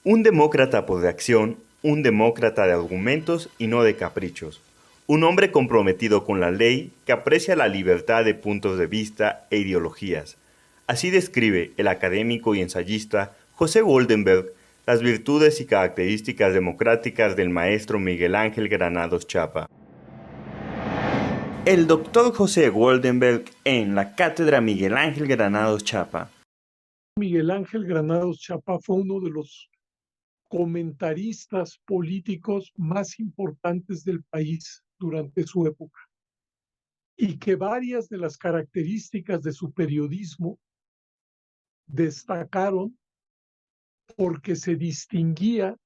Un demócrata por reacción, un demócrata de argumentos y no de caprichos. Un hombre comprometido con la ley que aprecia la libertad de puntos de vista e ideologías. Así describe el académico y ensayista José Goldenberg las virtudes y características democráticas del maestro Miguel Ángel Granados Chapa. El doctor José Goldenberg en la Cátedra Miguel Ángel Granados Chapa. Miguel Ángel Granados Chapa fue uno de los comentaristas políticos más importantes del país durante su época, y que varias de las características de su periodismo destacaron porque se distinguía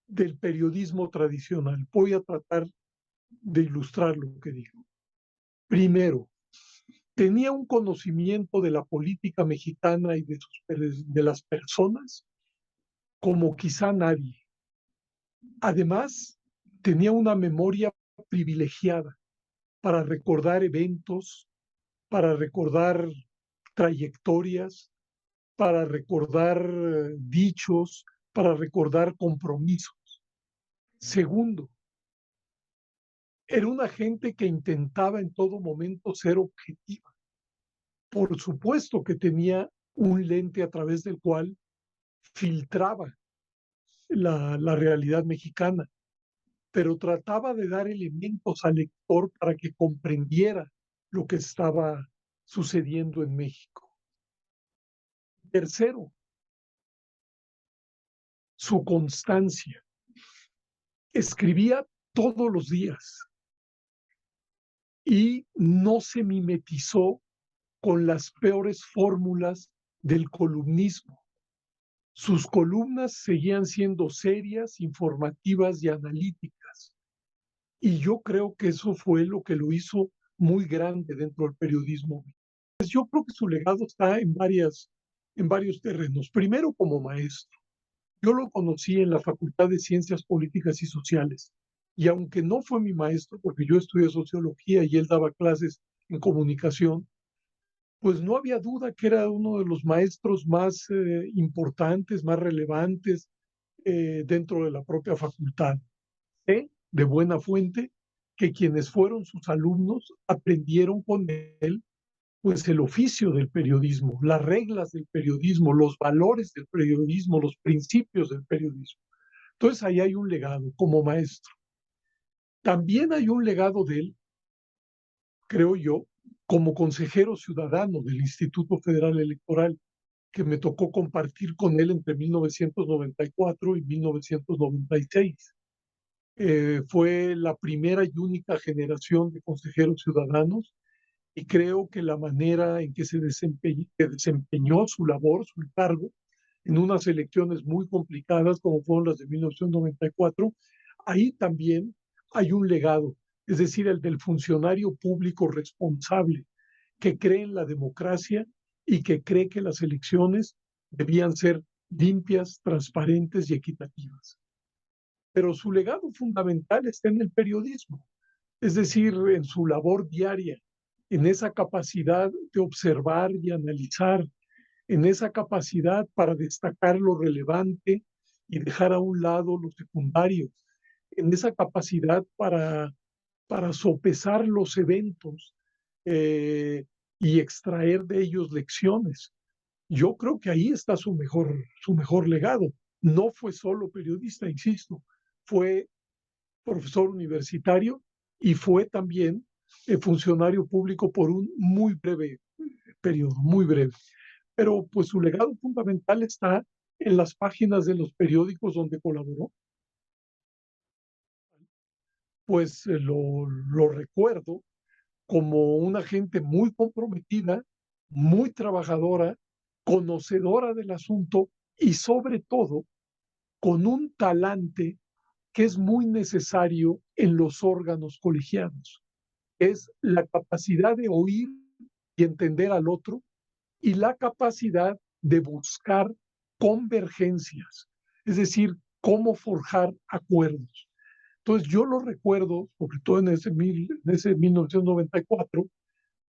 del periodismo tradicional. Voy a tratar de ilustrar lo que digo. Primero, tenía un conocimiento de la política mexicana y de las personas como quizá nadie. Además, tenía una memoria privilegiada para recordar eventos, para recordar trayectorias, para recordar dichos, para recordar compromisos. Segundo, era una gente que intentaba en todo momento ser objetiva. Por supuesto que tenía un lente a través del cual filtraba la realidad mexicana, pero trataba de dar elementos al lector para que comprendiera lo que estaba sucediendo en México. Tercero, su constancia. Escribía todos los días y no se mimetizó con las peores fórmulas del columnismo. Sus columnas seguían siendo serias, informativas y analíticas. Y yo creo que eso fue lo que lo hizo muy grande dentro del periodismo. Pues yo creo que su legado está en varios terrenos. Primero, como maestro. Yo lo conocí en la Facultad de Ciencias Políticas y Sociales. Y aunque no fue mi maestro, porque yo estudié sociología y él daba clases en comunicación, pues no había duda que era uno de los maestros más importantes, más relevantes dentro de la propia facultad. Sé de buena fuente que quienes fueron sus alumnos aprendieron con él pues el oficio del periodismo, las reglas del periodismo, los valores del periodismo, los principios del periodismo. Entonces ahí hay un legado como maestro. También hay un legado de él, creo yo, como consejero ciudadano del Instituto Federal Electoral, que me tocó compartir con él entre 1994 y 1996. Fue la primera y única generación de consejeros ciudadanos, y creo que la manera en que que desempeñó su labor, su cargo, en unas elecciones muy complicadas como fueron las de 1994, ahí también hay un legado, es decir, el del funcionario público responsable que cree en la democracia y que cree que las elecciones debían ser limpias, transparentes y equitativas. Pero su legado fundamental está en el periodismo, es decir, en su labor diaria, en esa capacidad de observar y analizar, en esa capacidad para destacar lo relevante y dejar a un lado lo secundario, en esa capacidad para sopesar los eventos eh, y extraer de ellos lecciones. Yo creo que ahí está su mejor legado. No fue solo periodista, insisto, fue profesor universitario y fue también funcionario público por un muy breve periodo, muy breve. Pero pues su legado fundamental está en las páginas de los periódicos donde colaboró. Pues lo recuerdo como una gente muy comprometida, muy trabajadora, conocedora del asunto y sobre todo con un talante que es muy necesario en los órganos colegiados. Es la capacidad de oír y entender al otro y la capacidad de buscar convergencias, es decir, cómo forjar acuerdos. Entonces yo lo recuerdo, sobre todo en ese 1994,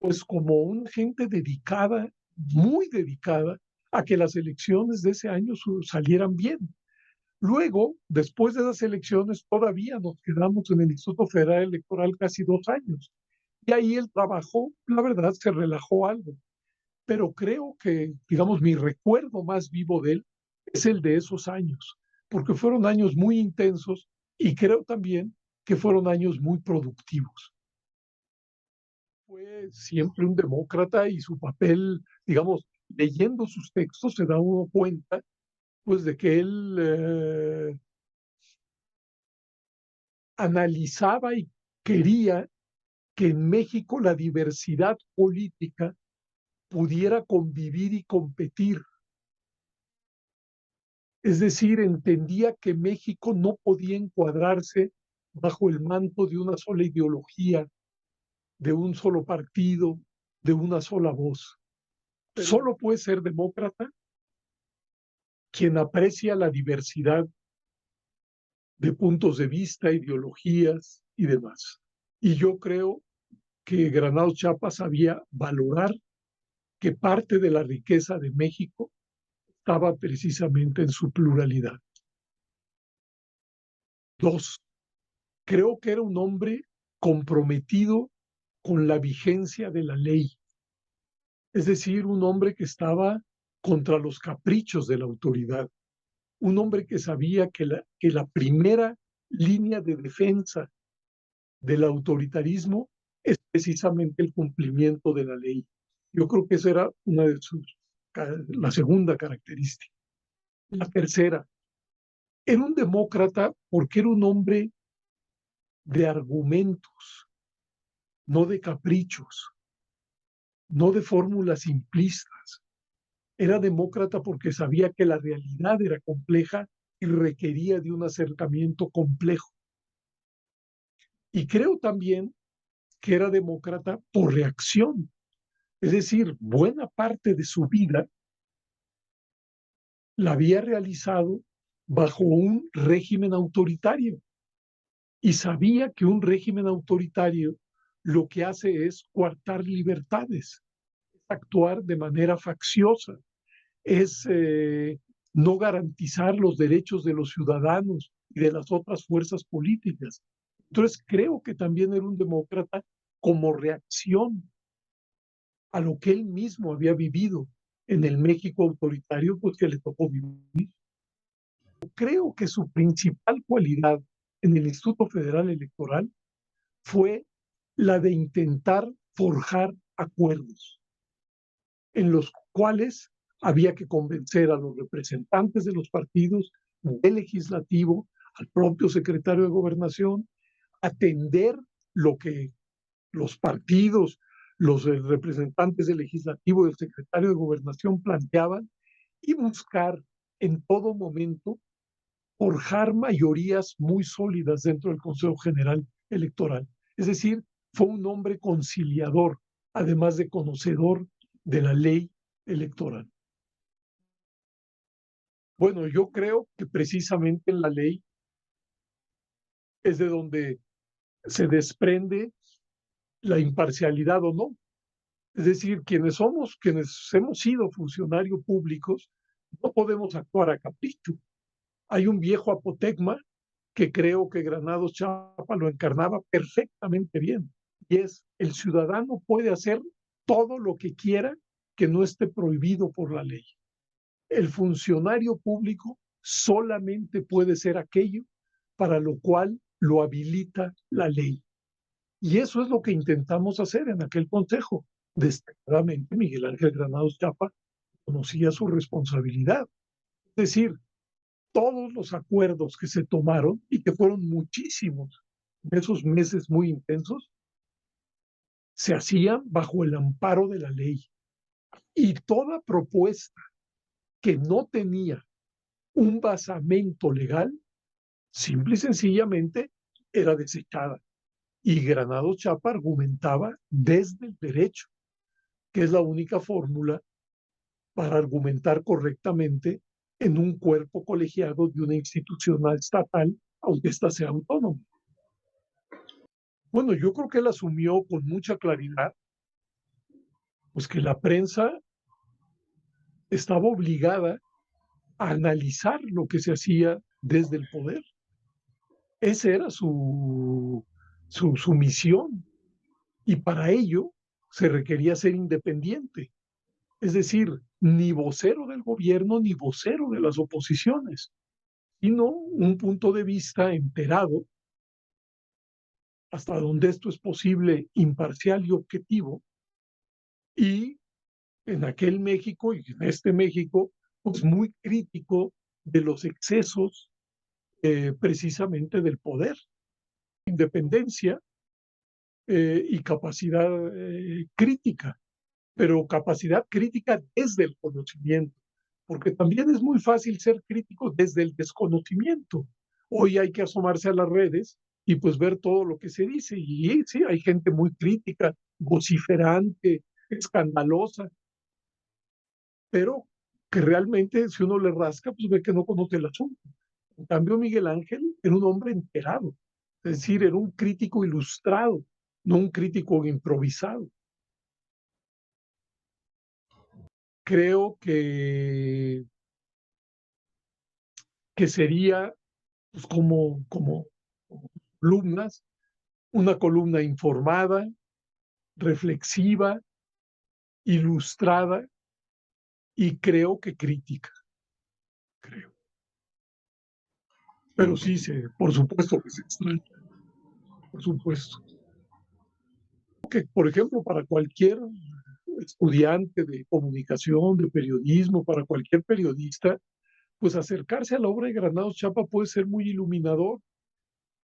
pues como una gente dedicada, muy dedicada a que las elecciones de ese año salieran bien. Luego, después de esas elecciones, todavía nos quedamos en el Instituto Federal Electoral casi 2 años. Y ahí el trabajo, la verdad, se relajó algo. Pero creo que, digamos, mi recuerdo más vivo de él es el de esos años, porque fueron años muy intensos y creo también que fueron años muy productivos. Fue siempre un demócrata y su papel, digamos, leyendo sus textos se da uno cuenta, pues, de que él analizaba y quería que en México la diversidad política pudiera convivir y competir. Es decir, entendía que México no podía encuadrarse bajo el manto de una sola ideología, de un solo partido, de una sola voz. Solo puede ser demócrata quien aprecia la diversidad de puntos de vista, ideologías y demás. Y yo creo que Granados Chiapas sabía valorar que parte de la riqueza de México estaba precisamente en su pluralidad. Dos, creo que era un hombre comprometido con la vigencia de la ley, es decir, un hombre que estaba contra los caprichos de la autoridad, un hombre que sabía que la primera línea de defensa del autoritarismo es precisamente el cumplimiento de la ley. Yo creo que esa era una de la segunda característica. La tercera, era un demócrata porque era un hombre de argumentos, no de caprichos, no de fórmulas simplistas. Era demócrata porque sabía que la realidad era compleja y requería de un acercamiento complejo. Y creo también que era demócrata por reacción. Es decir, buena parte de su vida la había realizado bajo un régimen autoritario y sabía que un régimen autoritario lo que hace es coartar libertades, actuar de manera facciosa, es no garantizar los derechos de los ciudadanos y de las otras fuerzas políticas. Entonces creo que también era un demócrata como reacción a lo que él mismo había vivido en el México autoritario, pues que le tocó vivir. Creo que su principal cualidad en el Instituto Federal Electoral fue la de intentar forjar acuerdos en los cuales había que convencer a los representantes de los partidos, del legislativo, al propio secretario de Gobernación, atender lo que los partidos, los representantes del legislativo y del secretario de Gobernación planteaban y buscar en todo momento forjar mayorías muy sólidas dentro del Consejo General Electoral. Es decir, fue un hombre conciliador, además de conocedor de la ley electoral. Bueno, yo creo que precisamente en la ley es de donde se desprende la imparcialidad o no. Es decir, quienes hemos sido funcionarios públicos, no podemos actuar a capricho. Hay un viejo apotegma que creo que Granados Chapa lo encarnaba perfectamente bien, y es: el ciudadano puede hacer todo lo que quiera que no esté prohibido por la ley. El funcionario público solamente puede ser aquello para lo cual lo habilita la ley. Y eso es lo que intentamos hacer en aquel consejo. Destacadamente, Miguel Ángel Granados Chapa conocía su responsabilidad. Es decir, todos los acuerdos que se tomaron, y que fueron muchísimos en esos meses muy intensos, se hacían bajo el amparo de la ley. Y toda propuesta que no tenía un basamento legal, simple y sencillamente era desechada. Y Granados Chapa argumentaba desde el derecho, que es la única fórmula para argumentar correctamente en un cuerpo colegiado de una institución estatal, aunque ésta sea autónoma. Bueno, yo creo que él asumió con mucha claridad pues que la prensa estaba obligada a analizar lo que se hacía desde el poder. Esa era su misión, y para ello se requería ser independiente, es decir, ni vocero del gobierno ni vocero de las oposiciones, sino un punto de vista enterado, hasta donde esto es posible, imparcial y objetivo, y en aquel México y en este México, pues muy crítico de los excesos precisamente del poder, independencia y capacidad crítica, pero capacidad crítica desde el conocimiento, porque también es muy fácil ser crítico desde el desconocimiento. Hoy hay que asomarse a las redes y pues ver todo lo que se dice, y sí, hay gente muy crítica, vociferante, escandalosa, pero que realmente si uno le rasca, pues ve que no conoce el asunto. En cambio, Miguel Ángel era un hombre enterado, es decir, era un crítico ilustrado, no un crítico improvisado. Creo que sería pues, como columnas, una columna informada, reflexiva, ilustrada y creo que crítica, creo. Pero sí, por supuesto que se extraña, por supuesto. Que, por ejemplo, para cualquier estudiante de comunicación, de periodismo, para cualquier periodista, pues acercarse a la obra de Granados Chapa puede ser muy iluminador,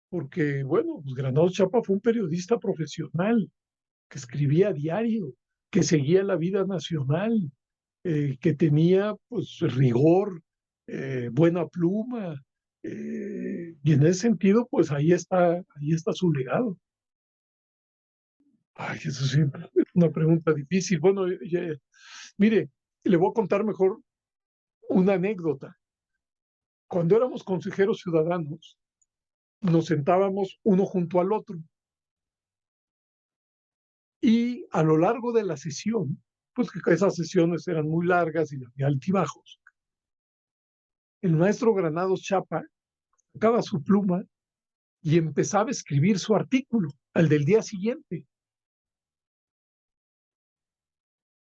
porque, bueno, pues Granados Chapa fue un periodista profesional que escribía a diario, que seguía la vida nacional, que tenía pues rigor, buena pluma, y en ese sentido, pues ahí está su legado. Ay, eso sí, es una pregunta difícil. Bueno, mire, le voy a contar mejor una anécdota. Cuando éramos consejeros ciudadanos, nos sentábamos uno junto al otro y a lo largo de la sesión, pues que esas sesiones eran muy largas y había altibajos, el maestro Granados Chapa sacaba su pluma y empezaba a escribir su artículo al del día siguiente.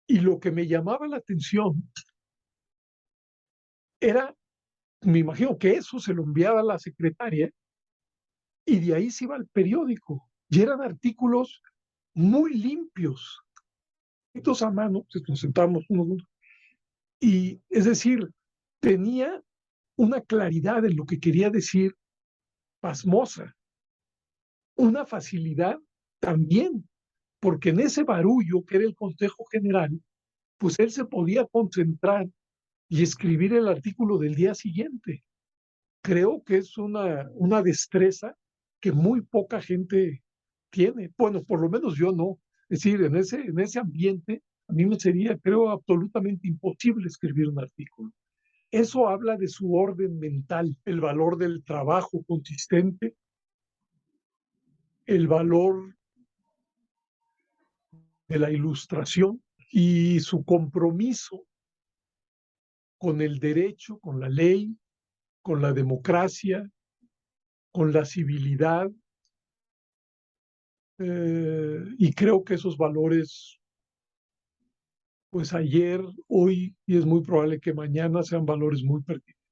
Y lo que me llamaba la atención era, me imagino que eso se lo enviaba a la secretaria y de ahí se iba al periódico. Y eran artículos muy limpios, escritos a mano, pues nos sentamos uno. Y es decir, tenía una claridad en lo que quería decir pasmosa, una facilidad también, porque en ese barullo que era el Consejo General, pues él se podía concentrar y escribir el artículo del día siguiente. Creo que es una destreza que muy poca gente tiene. Bueno, por lo menos yo no. Es decir, en ese ambiente, a mí me sería, creo, absolutamente imposible escribir un artículo. Eso habla de su orden mental, el valor del trabajo consistente, el valor de la ilustración y su compromiso con el derecho, con la ley, con la democracia, con la civilidad, y creo que esos valores, pues ayer, hoy y es muy probable que mañana sean valores muy pertinentes.